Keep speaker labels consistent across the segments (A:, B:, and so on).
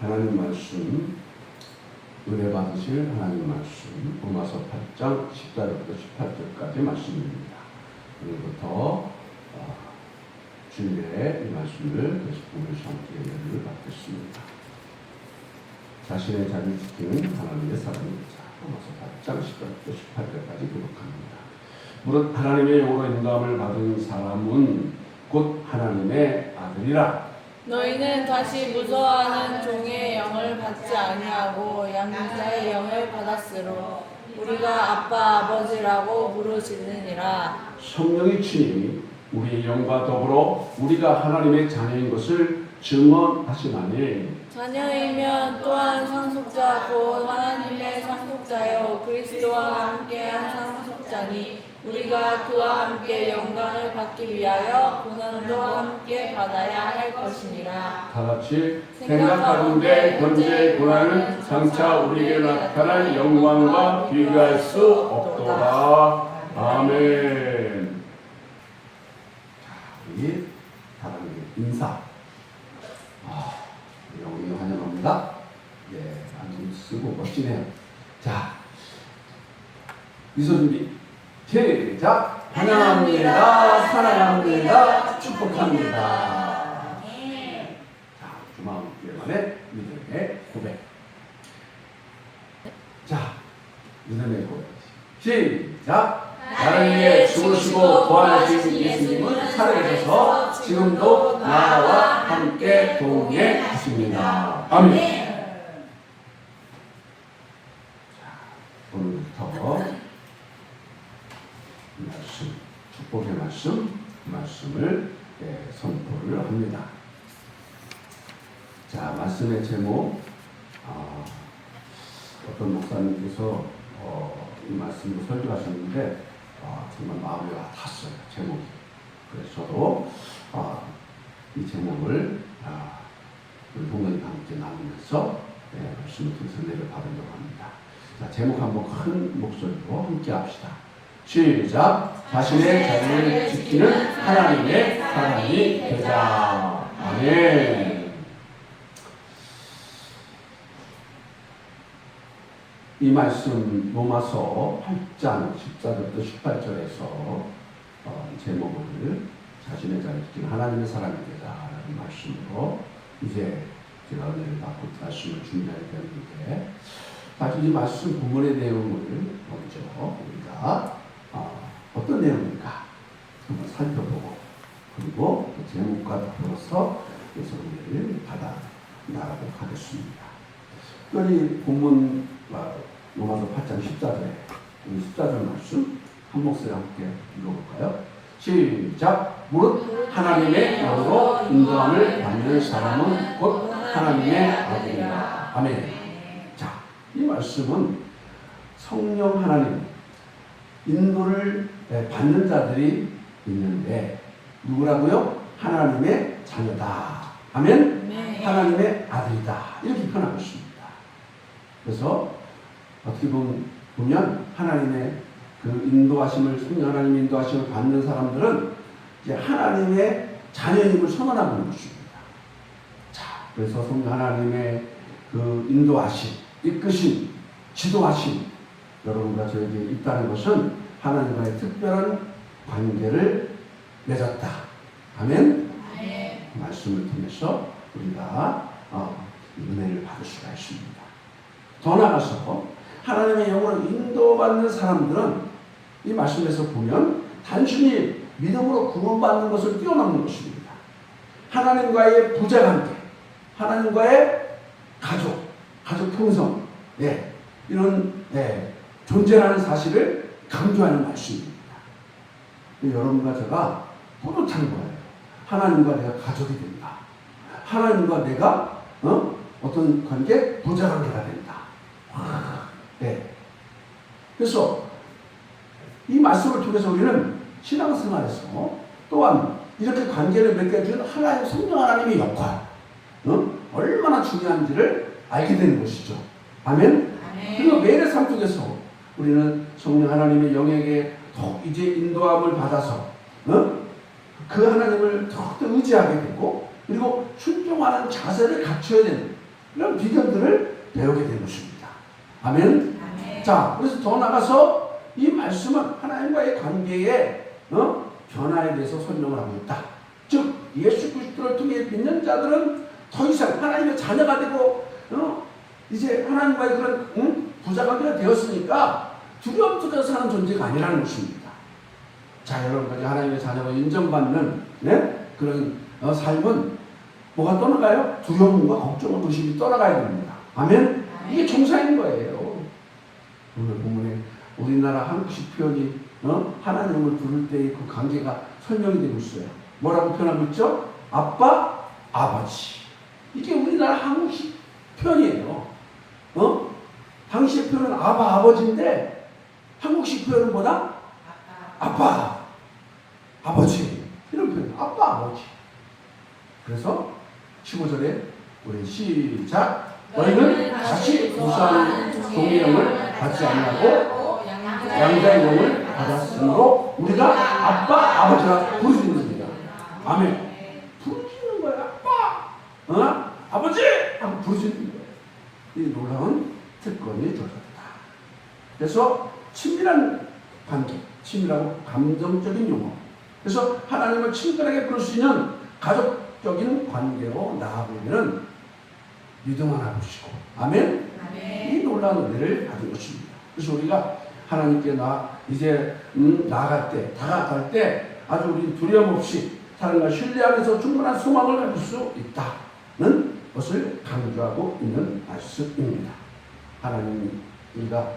A: 하나님 말씀, 은혜 받으실 하나님 말씀, 로마서 8장 14절부터 18절까지 말씀입니다. 오늘부터 주일에 이 말씀을 계속 보면서 함께 은혜를 받겠습니다. 자신의 자리를 지키는 하나님의 사람입니다. 로마서 8장 14절부터 18절까지 기록합니다. 무릇 하나님의 영으로 인도함을 받은 사람은 곧 하나님의 아들이라.
B: 너희는 다시 무서워하는 종의 영을 받지 아니하고 양자의 영을 받았으므로 우리가 아빠 아버지라고 부르짖느니라.
A: 성령이 친히 우리의 영과 더불어 우리가 하나님의 자녀인 것을 증언하시나니
B: 자녀이면 또한 상속자 곧 하나님의 상속자요 그리스도와 함께한 상속자니 우리가 그와 함께 영광을 받기 위하여 고난도 함께 받아야 할 것이니라.
A: 다같이 생각하건대 현재의 고난은 장차 우리에게 나타날 영광과 비교할 수 없도다. 아멘. 자, 우리 하나님의 인사. 영이 환영합니다. 예, 안경 쓰고 멋지네요. 자, 미소 준비. 시작! 환영합니다. 사랑합니다. 축복합니다. 자, 주마음교회만의 믿음의 고백. 자, 믿음의 고백. 시작! 나를 위해 죽으시고 부활하신 예수님은 살아계셔서 지금도 나와 함께 동행하십니다. 아멘. 자, 오늘부터 말씀, 축복의 말씀을 선포를 합니다. 자, 말씀의 제목, 어떤 목사님께서 이 말씀을 설교하셨는데 정말 마음이 와닿았어요. 제목이. 그래서 저도 이 제목을 우리 동행과 함께 나누면서 말씀을 통해서 은혜를 받으려고 합니다. 자, 제목 한번 큰 목소리로 함께 합시다. 시작! 자신의 자리를 지키는 하나님의 사람이 되자. 아멘. 이 말씀 로마서 8장 14절부터 18절에서 제목을 자신의 자리를 지키는 하나님의 사람이 되자라는 말씀으로 이제 제가 은혜를 받고 말씀을 준비하게 되는데, 이 말씀 본문의 내용을 먼저 우리가 어떤 내용인가 한번 살펴보고, 그리고 그 제목과 더불어서 그래서 은혜를 받아 나가도록 하겠습니다. 특별히 본문 로마서 8장 14절에 14절 말씀 한 목소리 함께 읽어볼까요? 시작! 무릇 하나님의 영으로 인도함을 받는 사람은 곧 하나님의 아들이라. 아멘. 자, 이 말씀은 성령 하나님 인도를 받는 자들이 있는데 누구라고요? 하나님의 자녀다. 아멘.
B: 네.
A: 하나님의 아들이다. 이렇게 표현하고 있습니다. 그래서 어떻게 보면 하나님의 그 인도하심을, 성령 하나님의 인도하심을 받는 사람들은 이제 하나님의 자녀임을 선언하고 있는 것입니다. 자, 그래서 성령 하나님의 그 인도하심, 이끄심, 지도하심, 여러분과 저에게 있다는 것은 하나님과의 특별한 관계를 맺었다. 아멘.
B: 네.
A: 그 말씀을 통해서 우리가 은혜를 받을 수가 있습니다. 더 나아가서 하나님의 영으로 인도받는 사람들은 이 말씀에서 보면 단순히 믿음으로 구원받는 것을 뛰어넘는 것입니다. 하나님과의 부자관계, 하나님과의 가족 형성, 이런 존재라는 사실을 강조하는 말씀입니다. 여러분과 제가 뿌듯한 거예요. 하나님과 내가 가족이 된다. 하나님과 내가 어떤 관계? 부자관계가 된다. 그래서 이 말씀을 통해서 우리는 신앙생활에서 또한 이렇게 관계를 맺어준 하나님, 성령 하나님의 역할, 얼마나 중요한지를 알게 되는 것이죠. 아멘. 그리고 매일의 삶 속에서 우리는 성령 하나님의 영에게 더 이제 인도함을 받아서 그 하나님을 더욱더 의지하게 되고, 그리고 순종하는 자세를 갖춰야 되는 이런 비결들을 배우게 된 것입니다. 아멘. 자, 그래서 더 나가서 이 말씀은 하나님과의 관계에 변화에 대해서 설명을 하고 있다. 즉 예수 그리스도를 통해 믿는 자들은 더 이상 하나님의 자녀가 되고 이제 하나님과의 그런 부자관계가 되었으니까 두려움 속에서 사는 존재가 아니라는 것입니다. 자, 여러분까지 하나님의 자녀로 인정받는 그런 삶은 뭐가 떠나가요? 두려움과 걱정과 의심이 떠나가야 됩니다. 아멘? 이게 정상인 거예요. 오늘 본문에 우리나라 한국식 표현이 하나님을 부를 때의 그 관계가 설명이 되고 있어요. 뭐라고 표현하고 있죠? 아빠, 아버지. 이게 우리나라 한국식 표현이에요. 당시의 표현은 아빠, 아버지인데 한국식 표현은 뭐다? 아빠, 아버지. 이런 표현. 아빠, 아버지. 그래서 15절에 우리 시작. 너희는 다시 무수한 종의 영을 받지 아니하고 양자의 영을 받았으므로 우리가 아빠, 아버지라 부르짖는 겁니다. 아멘. 부르짖는 거야. 아빠, 아버지! 하고 부르짖는 거예요. 이 놀라운 특권이 주어졌다. 그래서 친밀한 관계, 친밀하고 감정적인 용어. 그래서 하나님을 친근하게 부를 수 있는 가족적인 관계로 나아가면 믿음 하나 보시고, 아멘? 이 놀라운 은혜를 받은 것입니다. 그래서 우리가 하나님께 이제 나아갈 때, 다가갈 때 아주 우리 두려움 없이 사람과 신뢰하면서 충분한 소망을 가질 수 있다는 것을 강조하고 있는 말씀입니다. 하나님이 우리가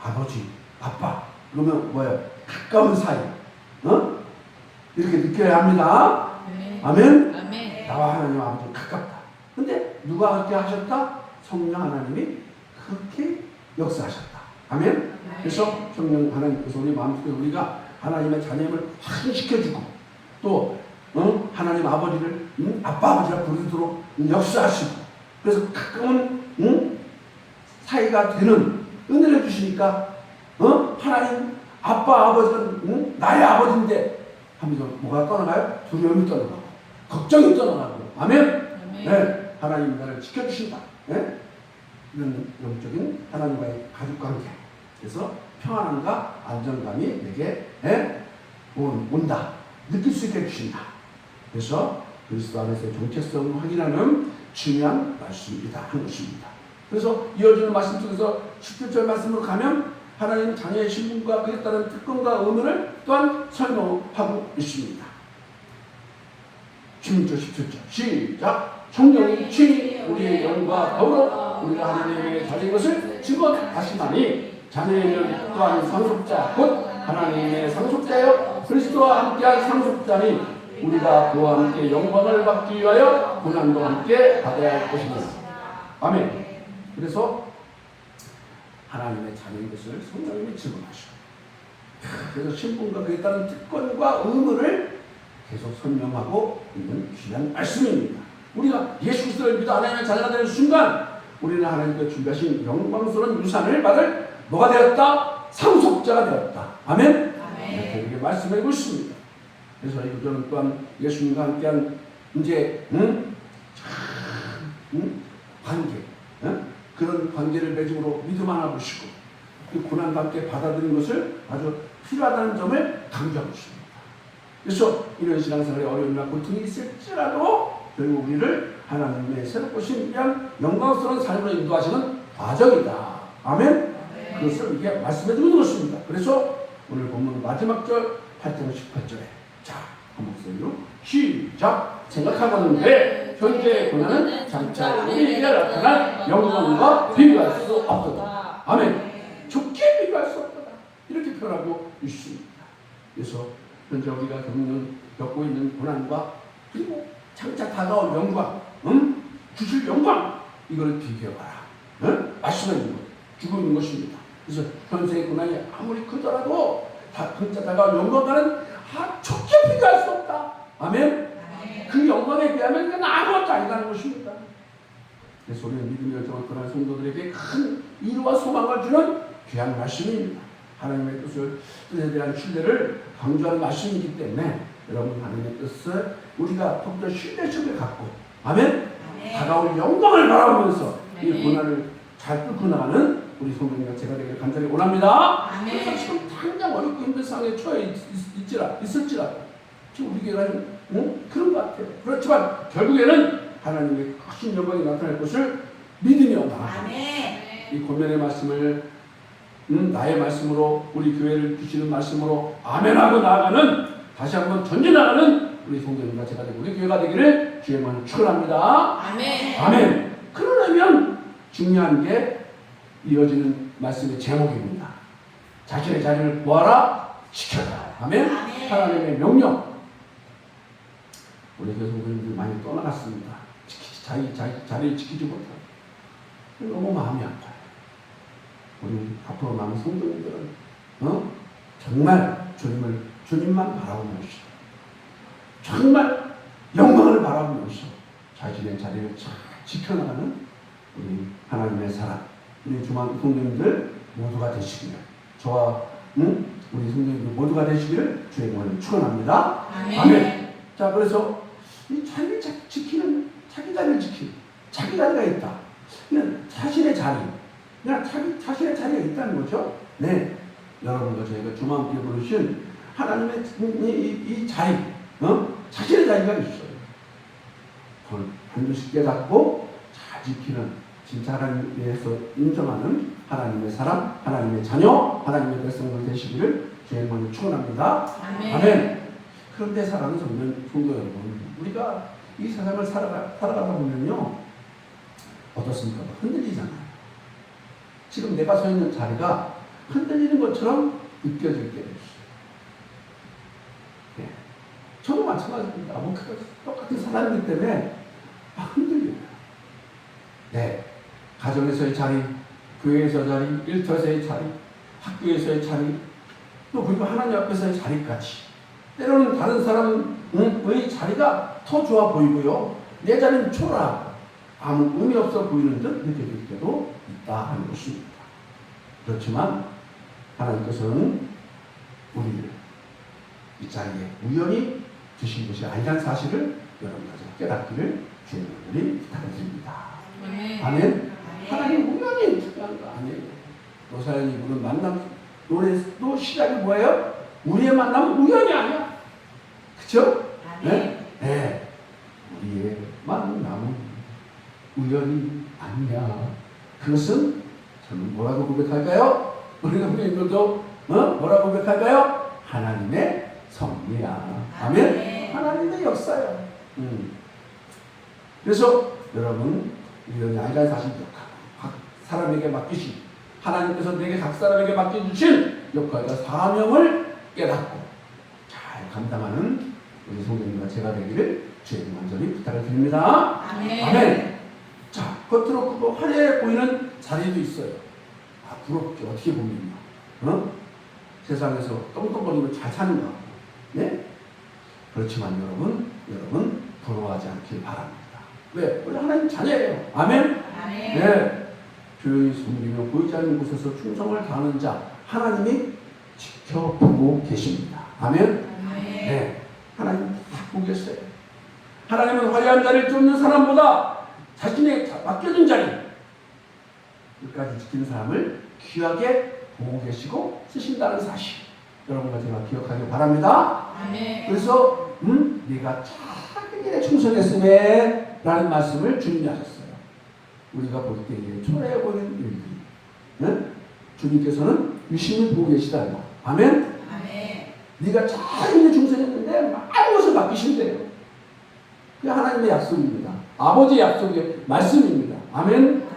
A: 아버지, 아빠 그러면 뭐예요? 가까운 사이, 이렇게 느껴야 합니다. 아멘? 나와 하나님 아버지 가깝다. 근데 누가 그렇게 하셨다? 성령 하나님이 그렇게 역사하셨다. 아멘? 그래서 성령 하나님께서 우리 마음속에 우리가 하나님의 자녀임을 확인시켜주고 또 하나님 아버지를 아빠 아버지라 부르도록 역사하시고 그래서 가까운 사이가 되는 은혜를 주시니까 하나님 아빠 아버지는 나의 아버지인데 하면서 뭐가 떠나가요? 두려움이 떠나가고 걱정이 떠나가고 아멘? 네, 하나님 나를 지켜주신다. 네? 이런 영적인 하나님과의 가족관계 그래서 평안함과 안정감이 내게 온다. 느낄 수 있게 해주신다. 그래서 그리스도 안에서의 정체성을 확인하는 중요한 말씀이다 하는 것입니다. 그래서 이어지는 말씀 속에서 17절 말씀으로 가면 하나님 자녀의 신분과 그에 따른 특권과 의무를 또한 설명하고 있습니다. 16절 17절 시작. 성령이 친히 우리의 영과 더불어 우리가 하나님의 자녀인 것을 증언하시나니 자녀이면 또한 상속자 곧 하나님의 상속자여 그리스도와 함께한 상속자니 우리가 그와 함께 영광을 받기 위하여 고난도 함께 받아야 할 것입니다. 아멘. 그래서 하나님의 자녀인 것을 성령님이 증언하시고 그래서 신분과 그에 따른 특권과 의무를 계속 설명하고 있는 귀한 말씀입니다. 우리가 예수 그리스도를 믿어 하나님의 자녀가 되는 순간 우리는 하나님께 준비하신 영광스러운 유산을 받을 뭐가 되었다? 상속자가 되었다. 아멘? 이렇게 우리에게 말씀하고 있습니다. 그래서 이 구절은 또한 예수님과 함께한 이제 관계 그런 관계를 맺음으로 믿음 하나 보시고 그 고난과 함께 받아들인 것을 아주 필요하다는 점을 강조하고 있습니다. 그래서 이런 신앙생활에 어려움이나 고통이 있을지라도 결국 우리를 하나님의 새롭고 신비한 영광스러운 삶으로 인도하시는 과정이다. 아멘? 그것을 이게 말씀해 주는 것입니다. 그래서 오늘 본문 마지막 절 8절 18절에 자, 한 목소리로 시작! 생각하건대 현재의 고난은 장차 우리에게 나타날 영광과 비교할 수 없도다. 아멘. 좋게 비교할 수 없도다. 이렇게 표현하고 있습니다. 그래서 현재 우리가 겪고 있는 고난과 그리고 장차 다가올 영광, 주실 영광 이걸 비교해봐라. 말씀해 주는 것, 주고 있는 것입니다. 그래서 현재의 고난이 아무리 크더라도 장차 다가올 영광과는 좋게 비교할 수 없다. 아멘. 그 영광에 비하면 그건 아무것도 아니라는 것입니다. 그래서 우리는 믿음이 열정을 떠난 성도들에게 큰 위로와 소망을 주는 귀한 말씀입니다. 하나님의 뜻에 대한 신뢰를 강조하는 말씀이기 때문에 여러분 하나님의 뜻을 우리가 더욱더 신뢰심을 갖고 아멘? 다가올 영광을 바라보면서 이
B: 네.
A: 고난을 잘 뚫고 나가는 우리 성도님과 제가 되기를 간절히 원합니다.
B: 아멘.
A: 그래서 지금 당장 어렵고 힘든 상황에 처해 있을지라도 지금 우리 교회가 그런 것 같아요. 그렇지만 결국에는 하나님의 크신 영광이 나타날 것을 믿으며 나아갑니다.
B: 아멘.
A: 이 권면의 말씀을 나의 말씀으로 우리 교회를 주시는 말씀으로 아멘하고 나아가는 다시 한번 전진나가는 우리 성도님과 제가 되고 우리 교회가 되기를 주의 이름으로 축원합니다.
B: 아멘.
A: 아멘. 그러려면 중요한 게 이어지는 말씀의 제목입니다. 자신의 자리를 구하라 지켜라. 아멘.
B: 아멘.
A: 하나님의 명령. 우리 교회 성도님들 많이 떠나갔습니다. 자리를 지키지 못하고 너무 마음이 아파요. 우리 앞으로 남은 성도님들은 정말 주님만 바라보면서 정말 영광을 바라보면서 자신의 자리를 잘 지켜나가는 우리 하나님의 사랑, 우리 주만 성도님들 모두가 되시기를 저와 우리 성도님들 모두가 되시기를 주의 이름으로 축원합니다. 아멘. 자, 그래서 이 자리를 지키는 자기 자리를 지키는 자기 자리가 있다. 그냥 자신의 자리, 그냥 자신의 자리가 있다는 거죠. 네, 여러분과 저희가 주만께 부르신 하나님의 이 자리, 자신의 자리가 있어요. 그걸 반드시 깨닫고 잘 지키는 진짜 하나님께서 인정하는 하나님의 사람, 하나님의 자녀, 하나님의 백성들 되시기를 주의 이름으로 축원합니다. 아멘. 그런데 사랑하는 성도 여러분, 우리가 이 세상을 살아가다 보면요, 어떻습니까? 흔들리잖아요. 지금 내가 서 있는 자리가 흔들리는 것처럼 느껴질 때가 있어요. 네. 저도 마찬가지입니다. 똑같은 사람이기 때문에 흔들려요. 네. 가정에서의 자리, 교회에서의 자리, 일터에서의 자리, 학교에서의 자리, 또 그리고 하나님 앞에서의 자리까지. 때로는 다른 사람의 자리가 더 좋아 보이고요. 내 자리는 초라하고 아무 의미 없어 보이는 듯 느껴질 때도 있다 하는 것입니다. 그렇지만 하나님께서는 우리를 이 자리에 우연히 주신 것이 아니라는 사실을 여러분께서 깨닫기를 주님들이 부탁드립니다. 아멘. 하나님 우연히 특별한 거 아니에요. 노사연이 부른 만남 노래도 시작이 뭐예요? 우리의 만남은 우연이 아니야. 그쵸? 네? 네. 우리의 만남은 우연이 아니야. 그것은 저는 뭐라고 고백할까요? 우리 선생님들도 뭐라고 고백할까요? 하나님의 섭리야. 아멘? 하나님의 역사야. 그래서 여러분 우연이 아니라는 사실 각 사람에게 맡기신 하나님께서 내게 각 사람에게 맡겨주신 역할과 사명을 깨닫고 잘 감당하는 우리 성도님과 제가 되기를 주님 간절히 부탁을 드립니다. 아멘. 자, 겉으로 크고 화려해 보이는 자리도 있어요. 아, 부럽죠. 어떻게 보면요. 세상에서 똥똥거리면 잘 사는 거 같고. 네? 그렇지만 여러분 부러워하지 않길 바랍니다. 왜? 우리 하나님 자녀예요. 아멘? 네. 조용히 숨기며 보이지 않는 곳에서 충성을 다하는 자 하나님이 지켜보고 계십니다. 아멘? 네. 하나님 다 보고 계세요. 하나님은 화려한 자리를 쫓는 사람보다 자신의 맡겨진 자리 끝까지 지키는 사람을 귀하게 보고 계시고 쓰신다는 사실 여러분과 제가 기억하기 바랍니다. 그래서 네가 작은 일에 충성했음에 라는 말씀을 주님이 하셨어요. 우리가 볼 때에 초라해 보이는 일들이 주님께서는 유심히 보고 계시다는 거. 아멘? 네가 작은 일에 충성했는데 많은 것을 맡기신대요. 그게 하나님의 약속입니다. 아버지의 약속의 말씀입니다. 아멘?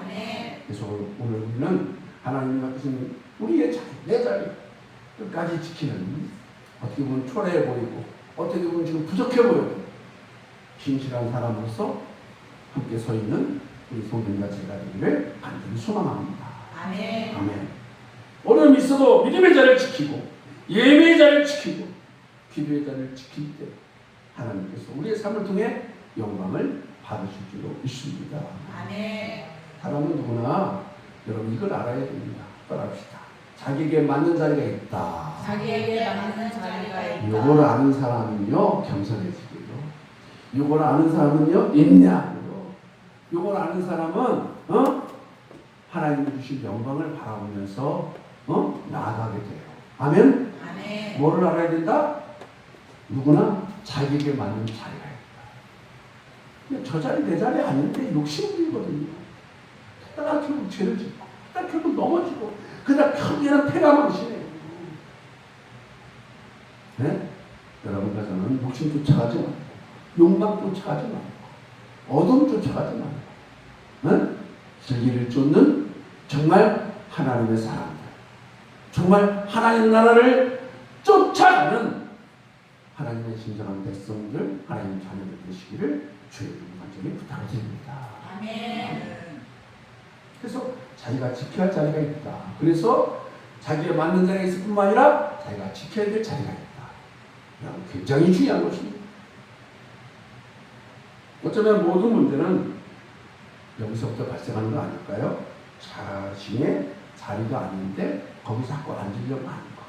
A: 그래서 오늘 우리는 하나님이 맡기신 우리의 자리, 내 자리 끝까지 지키는 어떻게 보면 초라해 보이고 어떻게 보면 지금 부족해 보이고 신실한 사람으로서 함께 서 있는 우리 성도님과 제가 되기를 간절히 소망합니다. 아멘. 어려움이 있어도 믿음의 자리를 지키고 예배의 자리를 지키고 기도의 자리를 지킬 때 하나님께서 우리의 삶을 통해 영광을 받으실 줄로 믿습니다. 사람은 누구나 여러분 이걸 알아야 됩니다. 따라합시다. 자기에게 맞는 자리가 있다. 요걸 아는 사람은요 겸손해지고요. 요걸 아는 사람은요 인내하고요. 요걸 아는 사람은 하나님이 주신 영광을 바라보면서 나아가게 돼요. 아멘?
B: 아멘.
A: 뭐를 알아야 된다? 누구나 자기에게 맞는 자리가 있다. 근데 저 자리 내 자리 아닌데 욕심부리거든요. 그러다가 결국 죄를 짓고 그러다가 결국 넘어지고 그러다가 결국에는 패가 망신해요. 네? 여러분과 저는 욕심 쫓아가지 말고 욕망 쫓아가지 말고 어둠 쫓아가지 말고 진리를 쫓는 정말 하나님의 사람들, 정말 하나님 나라를 쫓아가는 하나님의 진정한 백성들, 하나님 자녀들 되시기를 주의 간절히 부탁드립니다.
B: 아멘.
A: 그래서 자기가 지켜야 할 자리가 있다. 그래서 자기에 맞는 자리가 있을 뿐만 아니라 자기가 지켜야 될 자리가 있다. 이건 굉장히 중요한 것입니다. 어쩌면 모든 문제는 여기서부터 발생하는 거 아닐까요? 자신의 자리가 아닌데 거기서 자꾸 앉으려고 하는 거.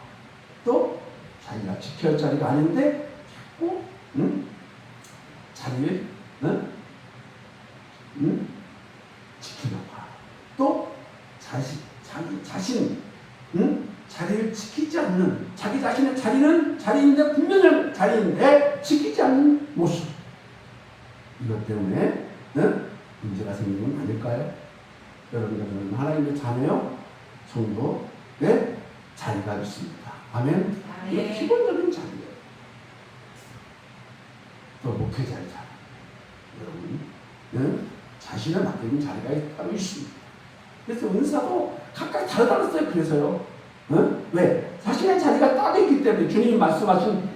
A: 또 자기가 지켜야 할 자리가 아닌데 자꾸 자리를 지키려고 하고 또 자기 자신 자리를 지키지 않는 자기 자신의 자리는 자리인데 분명한 자리인데 지키지 않는 모습. 이것 때문에 문제가 생기는 건 아닐까요? 여러분들은 하나님의 자녀요, 성도의 자리가 있습니다. 아멘? 이건 기본적인 자리예요. 또 목회자이잖아요. 여러분, 자신을 맡기는 자리가 따로 있습니다. 그래서 은사도 각각 다르다고 했어요. 그래서요. 왜? 자신의 자리가 따로 있기 때문에 주님이 말씀하신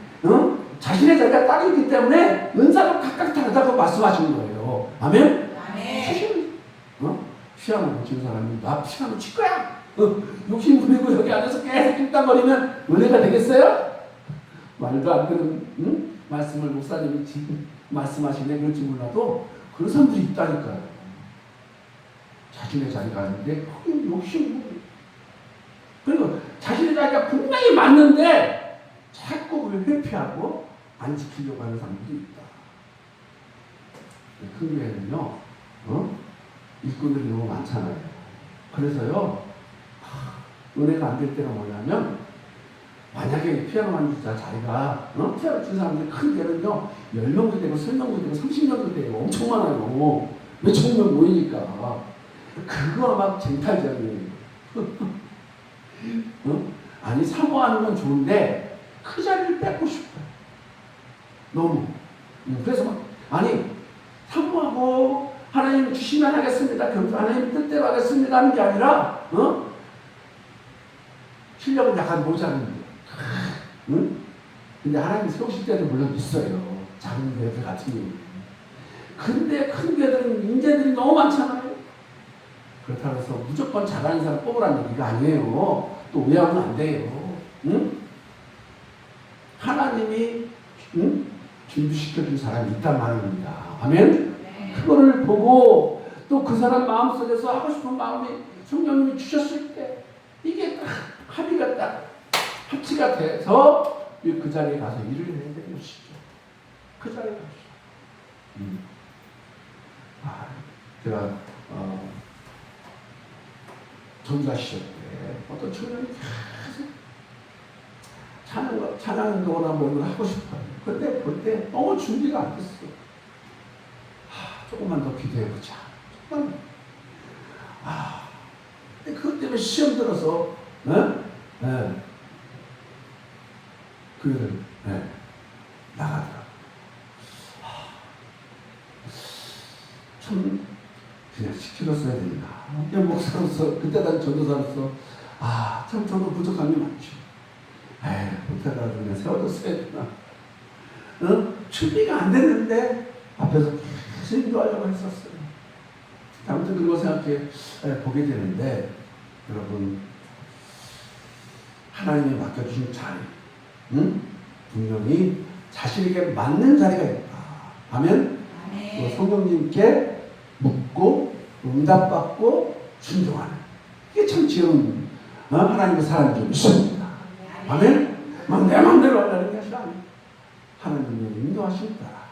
A: 자신의 자리가 따로 있기 때문에 은사도 각각 다르다고 말씀하신 거예요. 아멘? 아멘. 피아노 못 치는 사람이 나 피아노 칠 거야. 욕심 부리고 여기 앉아서 계속 뚝딱거리면 은혜가 되겠어요? 말도 안 되는 말씀을 목사님이 지금 말씀하시네 그럴지 몰라도 그런 사람들이 있다니까요. 자신의 자리가 아닌데 거기 욕심 부리고 그리고 자신의 자리가 분명히 맞는데 자꾸 회피하고 안 지키려고 하는 사람들이 있다. 큰 교회는요, 일꾼들이 너무 많잖아요. 그래서요, 은혜가 안 될 때가 뭐냐면, 만약에 피아노만 주자 자리가, 피아노 친 사람들이 큰 교회는요, 10명도 되고, 10명도 되고, 30명도 되고, 엄청 많아요. 몇천 명 모이니까. 그거 막 쟁탈전이에요. 아니, 사모하는 건 좋은데, 그 자리를 뺏고 싶어요. 너무. 그래서 막, 아니, 사모하고, 하나님 주시면 하겠습니다. 하나님 뜻대로 하겠습니다. 하는 게 아니라, 실력은 약간 모자른데. 근데 하나님 세우실 때도 물론 있어요. 작은 교회들 같은 경우. 근데 큰 교회들은 인재들이 너무 많잖아요. 그렇다고 해서 무조건 잘하는 사람 뽑으라는 얘기가 아니에요. 또 오해하면 안 돼요. 하나님이 준비시켜준 사람이 있단 말입니다. 아멘? 그거를 보고 또 그 사람 마음속에서 하고 싶은 마음이 성령님이 주셨을 때 이게 딱 합의가 딱 합치가 돼서 그 자리에 가서 일을 해야 되는 것이죠. 그 자리에 가서. 제가 전사 시절 때 어떤 청년이 계속 찬양운동이나 뭐 이걸 하고 싶어요. 근데 볼 때 너무 준비가 안 됐어. 조금만 더 기도해보자. 조금만. 근데 그것 때문에 시험 들어서, 나가더라고. 참, 그냥 시키렀어야 된다. 그냥 목사로서, 그때 난 전도사로서, 참 저도 부족한 게 많죠. 못하다 그냥 세워뒀어야 되나. 준비가 안 됐는데, 앞에서 계속 인도하려고 했었어요. 아무튼 그거 생각해 보게 되는데, 여러분, 하나님이 맡겨주신 자리, 분명히 자신에게 맞는 자리가 있다. 아멘? 성령님께 묻고, 응답받고, 순종하는. 이게 참 지혜로운 하나님의 사람이 좀 있습니다. 아멘? 막 내 맘대로 하려는 것이 아니에요. 하나님의 인도하심 따라.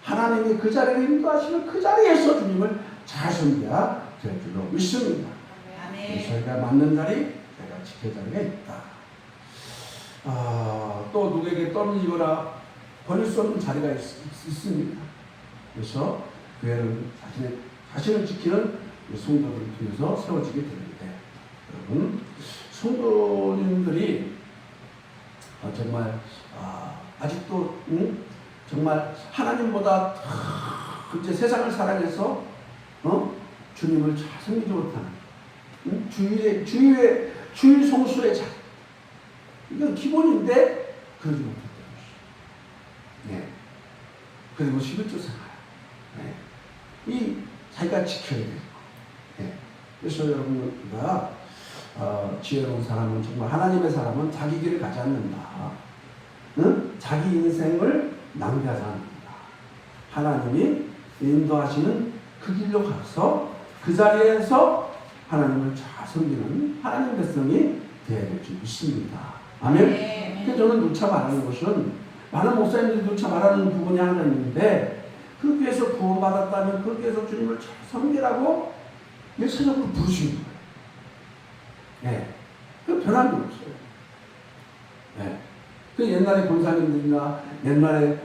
A: 하나님이 그 자리를 인도하시면 그 자리에서 주님을 잘 섬겨야 될 줄로 믿습니다. 저희가 맞는 자리, 저희가 지킬 자리가 있다. 또 누구에게 떨어지거나 버릴 수 없는 자리가 있습니다. 그래서 교회는 자신을 지키는 성도들을 통해서 세워지게 되는데, 여러분, 성도님들이 정말 아직도 정말 하나님보다 이제 세상을 사랑해서 주님을 잘 섬기지 못하는 주일 성수의 자리, 이건 기본인데 그러지 못했다는 것이죠. 네. 그리고 11조 생활, 네. 이 자기가 지켜야 되고, 네. 그래서 여러분과 지혜로운 사람은, 정말 하나님의 사람은 자기 길을 가지 않는다. 자기 인생을 낭비하지 않는다. 하나님이 인도하시는 그 길로 가서 그 자리에서 하나님을 잘 섬기는 하나님 백성이 되어야 될 줄 믿습니다. 아멘. 그래서 저는 누차 말하는 것은, 많은 목사님들이 누차 말하는 부분이 하나 있는데, 그 교회에서 구원받았다면 그 교회에서 주님을 잘 섬기라고 일차적으로 부르시는 거예요. 네. 그 변한 게 없어요. 네. 그 옛날에 권사님들이나 옛날에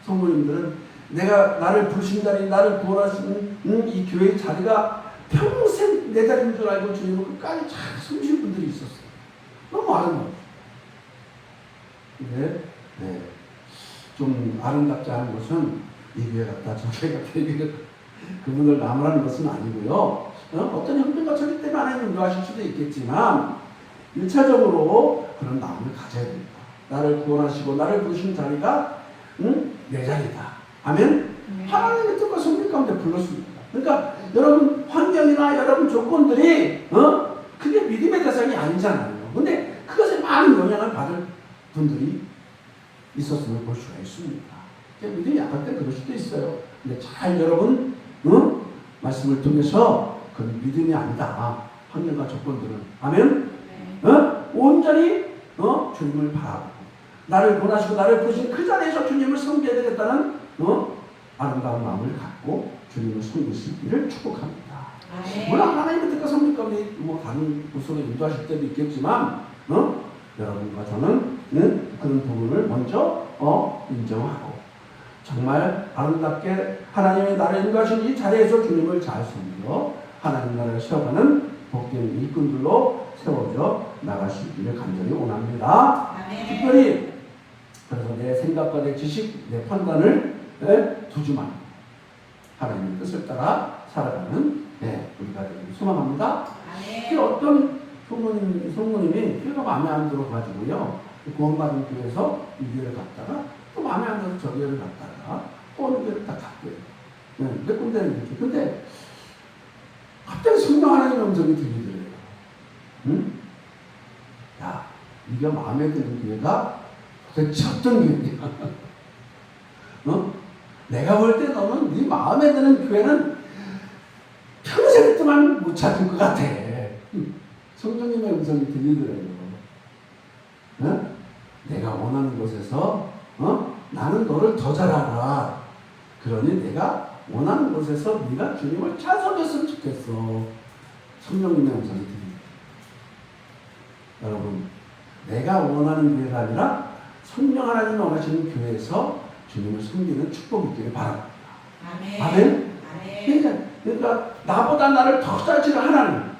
A: 성도님들은 나를 부르신 자리, 나를 구원하시는 이 교회의 자리가 평생 내 자리인 줄 알고 주님을 끝까지 잘 섬기신 분들이 있었어요. 너무 아름다워요. 근데 좀 아름답지 않은 것은 이 교회 같다, 저 교회 같다, 그분들 나무라는 것은 아니고요. 어떤 형편과 처지 때문에 하나님 인도하실 수도 있겠지만 1차적으로 그런 마음을 가져야 됩니다. 나를 구원하시고 나를 부르신 자리가 내 자리다. 아멘? 하나님의 뜻과 성령 가운데 불렀습니다. 그러니까 여러분 환경이나 여러분 조건들이 그게 믿음의 대상이 아니잖아요. 근데 그것에 많은 영향을 받을 분들이 있었음을 볼 수가 있습니다. 믿음이 약할 때 그럴 수도 있어요. 근데 잘 여러분 말씀을 통해서 그 믿음이 아니다. 환경과 조건들은. 아멘? 온전히 주님을 바라보고 나를 원하시고 나를 부르신 그 자리에서 주님을 섬겨야 되겠다는 아름다운 마음을 갖고 주님을 섬기시기를 축복합니다. 물론 하나님의 뜻과 성령 가운데 다른 구속에 인도하실 때도 있겠지만 여러분과 저는 그런 부분을 먼저 인정하고 정말 아름답게 하나님의 나를 인도하신 이 자리에서 주님을 잘 섬겨 하나님 나라를 세워가는 복된 일꾼들로 세워져 나가시기를 간절히 원합니다. 특별히 그래서 내 생각과 내 지식, 내 판단을 두지만 하나님의 뜻을 따라 살아가는 우리가 되기를 소망합니다. 그 어떤 성모님이 교회가 마음에 안 들어가지고요, 구원받은 교회에서 이 교회를 갔다가 또 마음에 안 들어서 저 교회를 갔다가 또 어느 교회를 다 갔고요. 몇 군데는 이렇게. 근데 갑자기 성령 하나님의 음성이 들리더래요. 야, 네가 마음에 드는 교회가 도대체 어떤 교회냐? 내가 볼 때 너는 네 마음에 드는 교회는 평생 동안 못 찾을 것 같아. 성령님의 음성이 들리더래요. 내가 원하는 곳에서 나는 너를 더 잘 알아. 그러니 내가 원하는 곳에서 네가 주님을 잘 섬겼으면 좋겠어. 성령님의 음성이 들립니다. 여러분, 내가 원하는 교회가 아니라 성령 하나님이 원하시는 교회에서 주님을 섬기는 축복이 있기를 바랍니다. 아멘? 그러니까 나보다 나를 더 잘 치는 하나님.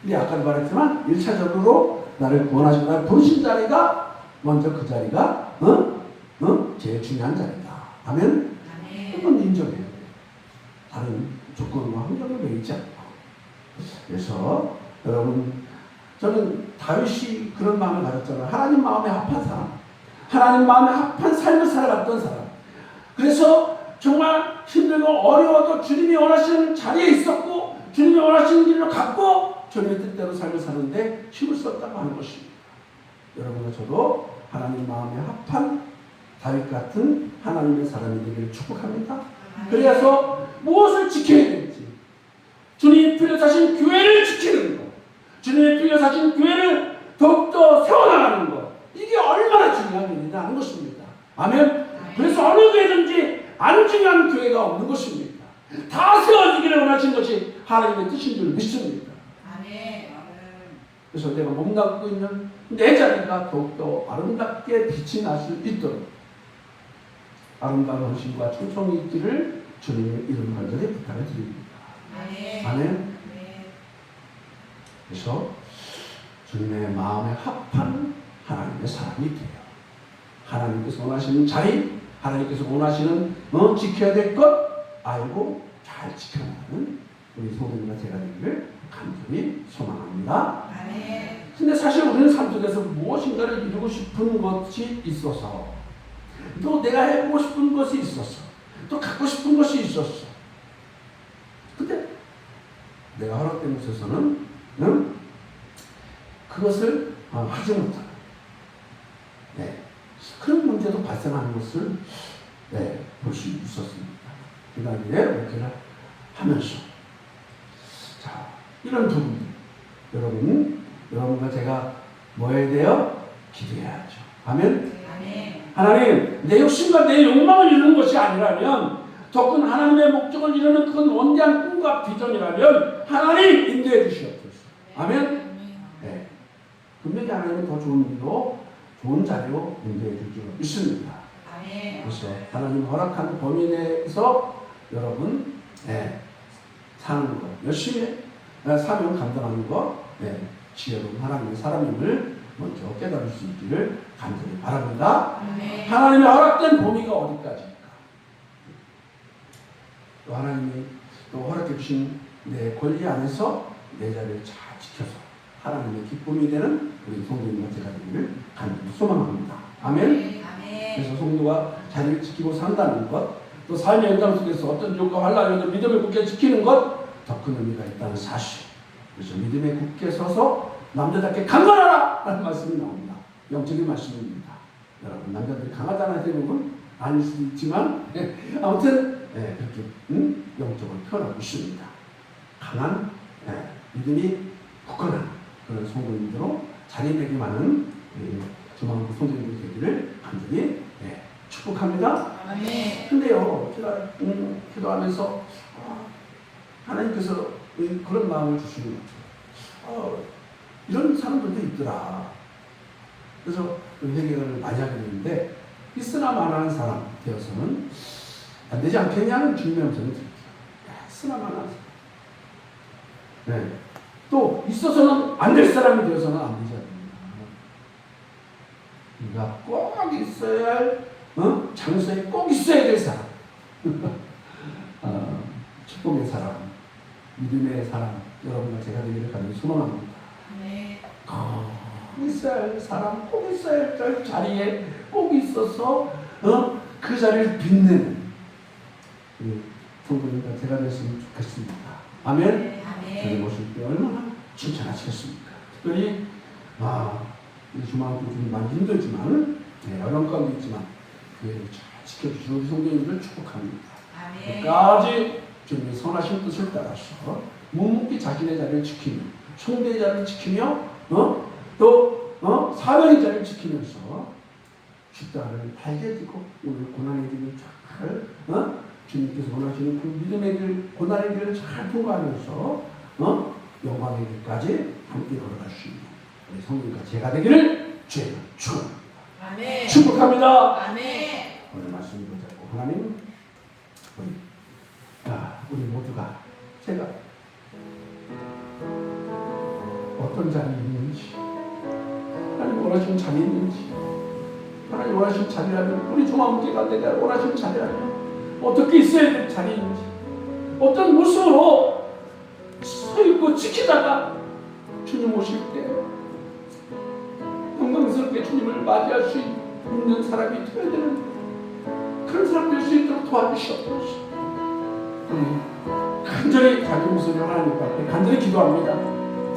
A: 근데 아까도 말했지만 1차적으로 나를 구원하시고 나를 부르신 자리가 먼저 그 자리가 제일 중요한 자리다. 아멘? 그건 인정해야 돼요. 다른 조건과 환경을 매이지 않고. 그래서 여러분, 저는 다윗이 그런 마음을 가졌잖아요. 하나님 마음에 합한 사람, 하나님 마음에 합한 삶을 살아갔던 사람. 그래서 정말 힘들고 어려워도 주님이 원하시는 자리에 있었고 주님이 원하시는 길로 갔고 주님의 뜻대로 삶을 사는데 힘을 썼다고 하는 것입니다. 여러분과 저도 하나님 마음에 합한 다윗 같은 하나님의 사람이 되기를 축복합니다. 그래서 무엇을 지켜야 되는지, 주님이 필요하신 교회를 지키는 것, 주님이 필요하신 교회를 더욱더 세워나가는 것, 이게 얼마나 중요한 일이냐 하는 것입니다. 아멘. 그래서 어느 교회든지 안 중요한 교회가 없는 것입니다. 다 세워지기를 원하신 것이 하나님의 뜻인 줄 믿습니다. 그래서 내가 몸담고 있는 내 자리가 더욱더 아름답게 빛이 날 수 있도록 아름다운 헌신과 충성이 있기를 주님의 이름 간절히 부탁을 드립니다. 아멘. 그래서 주님의 마음에 합한 하나님의 사람이 돼요. 하나님께서 원하시는 자리, 하나님께서 원하시는 지켜야 될 것 알고 잘 지켜나가는 우리 성도님과 제가 되기를 간절히 소망합니다. 근데 사실 우리는 삶 속에서 무엇인가를 이루고 싶은 것이 있어서 또 내가 해보고 싶은 것이 있었어. 또 갖고 싶은 것이 있었어. 근데 내가 허락된 곳에서는 그것을 하지 못하는 그런 문제도 발생하는 것을 볼 수 있었습니다. 그 다음에 이렇게 하면서 자 이런 부분 여러분과 제가 뭐 해야 돼요? 기도해야죠. 아멘? 하나님, 내 욕심과 내 욕망을 이루는 것이 아니라면 더 큰 하나님의 목적을 이루는 큰 원대한 꿈과 비전이라면 하나님 인도해 주시옵소서. 아멘? 네. 분명히 하나님은 더 좋은 일로 좋은 자리로 인도해 줄 줄 믿습니다. 그래서 하나님 허락한 범위 내에서 여러분 사는 것, 열심히 사명 감당하는 것, 지혜로운 하나님의 사람임을 먼저 깨달을 수 있기를 간절히 바랍니다. 하나님의 허락된 범위가 어디까지일까? 또 하나님이 또 허락해 주신 내 권리 안에서 내 자리를 잘 지켜서 하나님의 기쁨이 되는 우리 성도님과 제가 되기를 간절히 소망합니다. 아멘. 그래서 성도가 자리를 지키고 산다는 것, 또 삶의 현장 속에서 어떤 유혹과 환란에도 믿음을 굳게 지키는 것, 더 큰 의미가 있다는 사실. 그래서 믿음에 굳게 서서 남자답게 강건하라! 라는 말씀이 나옵니다. 영적인 말씀입니다. 여러분, 남자들이 강하다는 대부분 아닐 수도 있지만, 아무튼, 그렇게, 영적으로 표현하고 있습니다. 강한, 믿음이 굳건한 그런 성도님들로 자리매김하는 조만간 성도님들 되기를 간절히 축복합니다. 근데요, 제가 기도하면서 하나님께서 그런 마음을 주시는 거죠. 이런 사람들도 있더라. 그래서 회개를 많이 하게 되는데 있으나 마나한 사람 되어서는 안 되지 않겠냐는 주님의 음성을 들었어요. 있으나 마나한 사람. 또 있어서는 안 될 사람이 되어서는 안 되지 않느냐. 네가 꼭 있어야 할 장소에 꼭 있어야 될 사람. 축복의 사람, 믿음의 사람, 여러분과 제가 되기를 간절히 소망합니다. 꼭 있어야 할 사람, 꼭 있어야 할 자리에 꼭 있어서 그 자리를 빛내는 성도님과 제가 됐으면 좋겠습니다. 아멘. 저희 모실 때 얼마나 칭찬하시겠습니까? 특별히 주말도 좀 많이 힘들지만 어려운 가운데 있지만 교회를 잘 지켜주시는 우리 성도님들 축복합니다. 끝까지 주님의 선하신 뜻을 따라서 묵묵히 자신의 자리를 지키며 성대의 자리를 지키며 또 사명의 자리를 지키면서 십자가를 달게 지고 오늘 고난의 길을 잘 주님께서 원하시는 그 믿음의 길, 고난의 길을 잘 통과하면서 영광의 길까지 함께 걸어갈 수 있는 우리 성도님과 제가 되기를 주의 축복합니다. 축복합니다. 오늘 말씀을 붙잡고 하나님 우리 모두가 제가 어떤 자리에 있는지 하나님 원하시는 자리에 있는지 하나님 원하시는 자리라면 우리 종합무게가 내가 원하시는 자리라면 어떻게 있어야 될 자리인지 어떤 모습으로 서 있고 지키다가 주님 오실 때 영광스럽게 주님을 맞이할 수 있는 사람이 되어야 되는 그런 사람 될 수 있도록 도와주시옵소서. 간절히 자기 목소리를 하나님 앞에 간절히 기도합니다.